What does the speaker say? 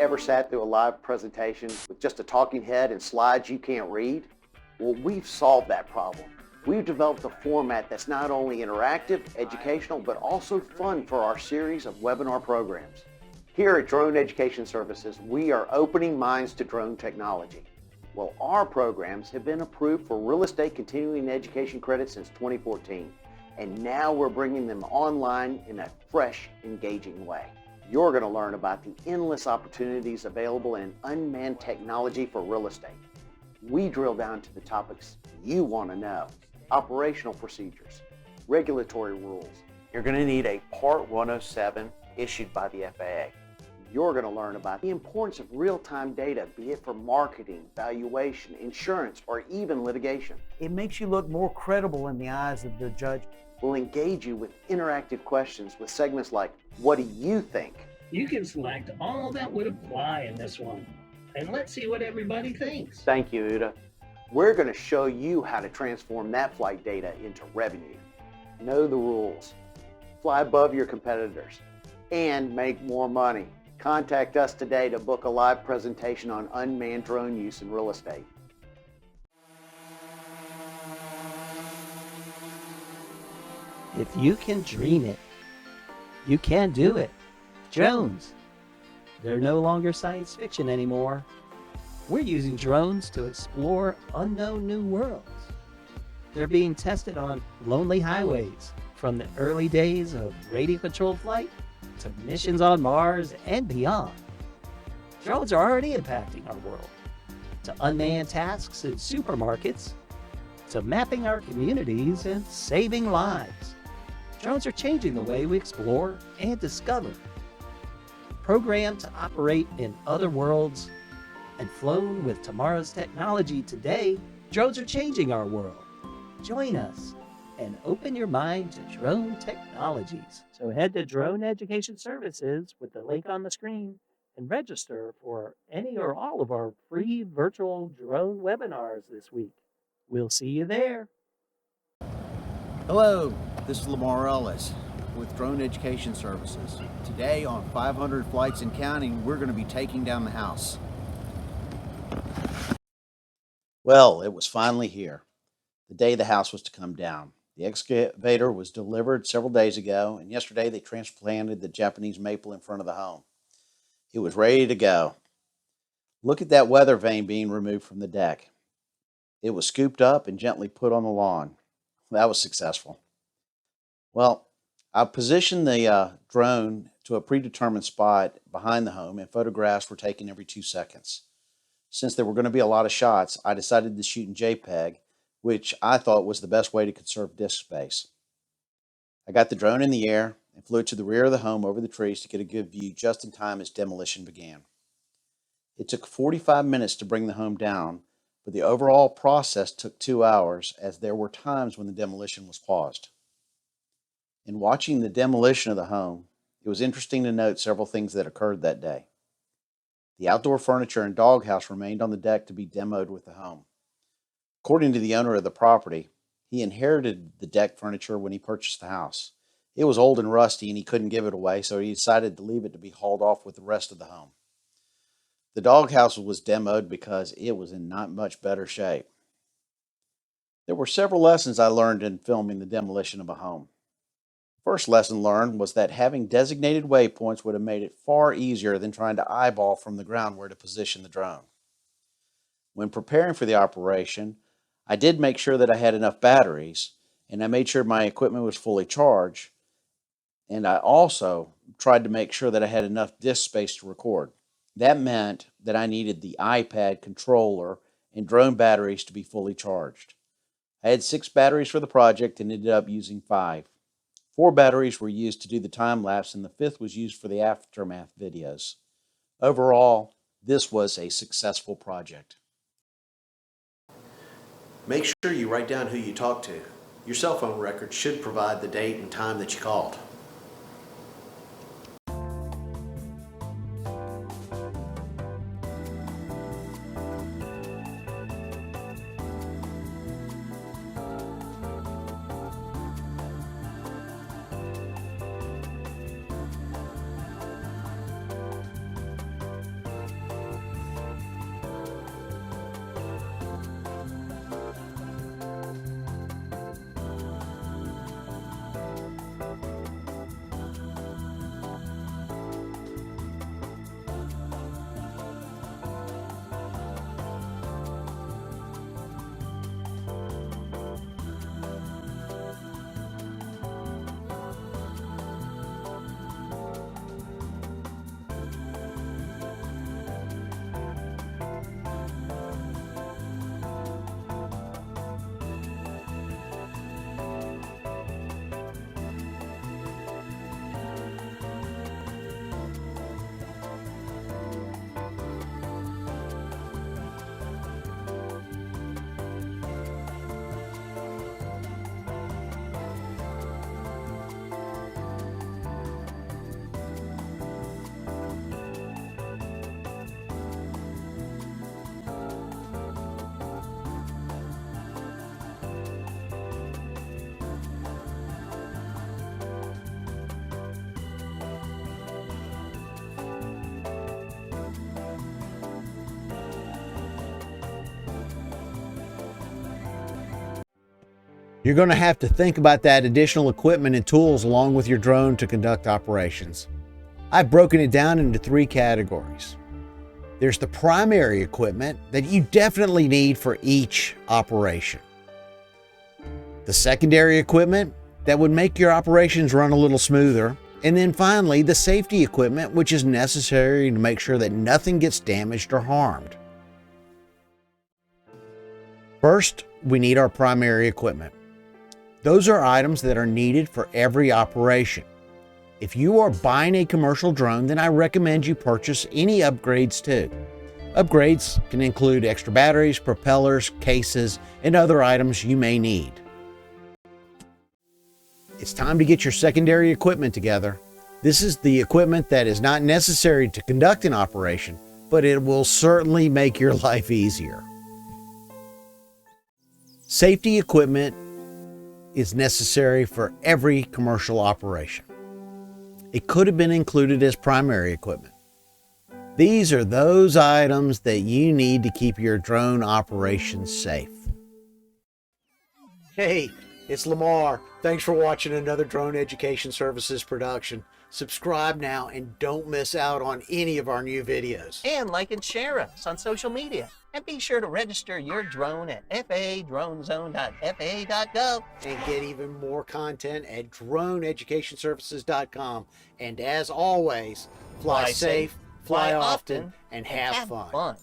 ever sat through a live presentation with just a talking head and slides you can't read? Well, we've solved that problem. We've developed a format that's not only interactive, educational, but also fun for our series of webinar programs. Here at Drone Education Services, we are opening minds to drone technology. Well, our programs have been approved for real estate continuing education credit since 2014, and now we're bringing them online in a fresh, engaging way. You're going to learn about the endless opportunities available in unmanned technology for real estate. We drill down to the topics you want to know: operational procedures, regulatory rules. You're going to need a Part 107 issued by the FAA. You're going to learn about the importance of real-time data, be it for marketing, valuation, insurance, or even litigation. It makes you look more credible in the eyes of the judge. We'll engage you with interactive questions with segments like, what do you think? You can select all that would apply in this one. And let's see what everybody thinks. Thank you, Uda. We're going to show you how to transform that flight data into revenue. Know the rules, fly above your competitors, and make more money. Contact us today to book a live presentation on unmanned drone use in real estate. If you can dream it, you can do it. Drones. They're no longer science fiction anymore. We're using drones to explore unknown new worlds. They're being tested on lonely highways, from the early days of radio-controlled flight to missions on Mars and beyond. Drones are already impacting our world, to unmanned tasks in supermarkets, to mapping our communities and saving lives. Drones are changing the way we explore and discover. Programmed to operate in other worlds and flown with tomorrow's technology today, drones are changing our world. Join us and open your mind to drone technologies. So head to Drone Education Services with the link on the screen and register for any or all of our free virtual drone webinars this week. We'll see you there. Hello, this is Lamar Ellis with Drone Education Services. Today on 500 Flights and Counting, we're going to be taking down the house. Well, it was finally here, the day the house was to come down. The excavator was delivered several days ago, and yesterday they transplanted the Japanese maple in front of the home. It was ready to go. Look at that weather vane being removed from the deck. It was scooped up and gently put on the lawn. That was successful. Well, I positioned the drone to a predetermined spot behind the home, and photographs were taken every 2 seconds. Since there were going to be a lot of shots, I decided to shoot in JPEG, which I thought was the best way to conserve disk space. I got the drone in the air and flew to the rear of the home over the trees to get a good view just in time as demolition began. It took 45 minutes to bring the home down, but the overall process took 2 hours, as there were times when the demolition was paused. In watching the demolition of the home, it was interesting to note several things that occurred that day. The outdoor furniture and doghouse remained on the deck to be demoed with the home. According to the owner of the property, he inherited the deck furniture when he purchased the house. It was old and rusty and he couldn't give it away, so he decided to leave it to be hauled off with the rest of the home. The doghouse was demoed because it was in not much better shape. There were several lessons I learned in filming the demolition of a home. First lesson learned was that having designated waypoints would have made it far easier than trying to eyeball from the ground where to position the drone. When preparing for the operation, I did make sure that I had enough batteries, and I made sure my equipment was fully charged, and I also tried to make sure that I had enough disk space to record. That meant that I needed the iPad controller and drone batteries to be fully charged. I had 6 batteries for the project and ended up using 5. 4 batteries were used to do the time lapse, and the 5th was used for the aftermath videos. Overall, this was a successful project. Make sure you write down who you talked to. Your cell phone record should provide the date and time that you called. You're going to have to think about that additional equipment and tools along with your drone to conduct operations. I've broken it down into 3 categories. There's the primary equipment that you definitely need for each operation. The secondary equipment that would make your operations run a little smoother. And then finally, the safety equipment, which is necessary to make sure that nothing gets damaged or harmed. First, we need our primary equipment. Those are items that are needed for every operation. If you are buying a commercial drone, then I recommend you purchase any upgrades too. Upgrades can include extra batteries, propellers, cases, and other items you may need. It's time to get your secondary equipment together. This is the equipment that is not necessary to conduct an operation, but it will certainly make your life easier. Safety equipment is necessary for every commercial operation. It could have been included as primary equipment. These are those items that you need to keep your drone operations safe. Hey, it's Lamar. Thanks for watching another Drone Education Services production. Subscribe now and don't miss out on any of our new videos. And like and share us on social media. And be sure to register your drone at fadronezone.faa.gov. And get even more content at droneeducationservices.com. And as always, fly safe, fly often, and have fun.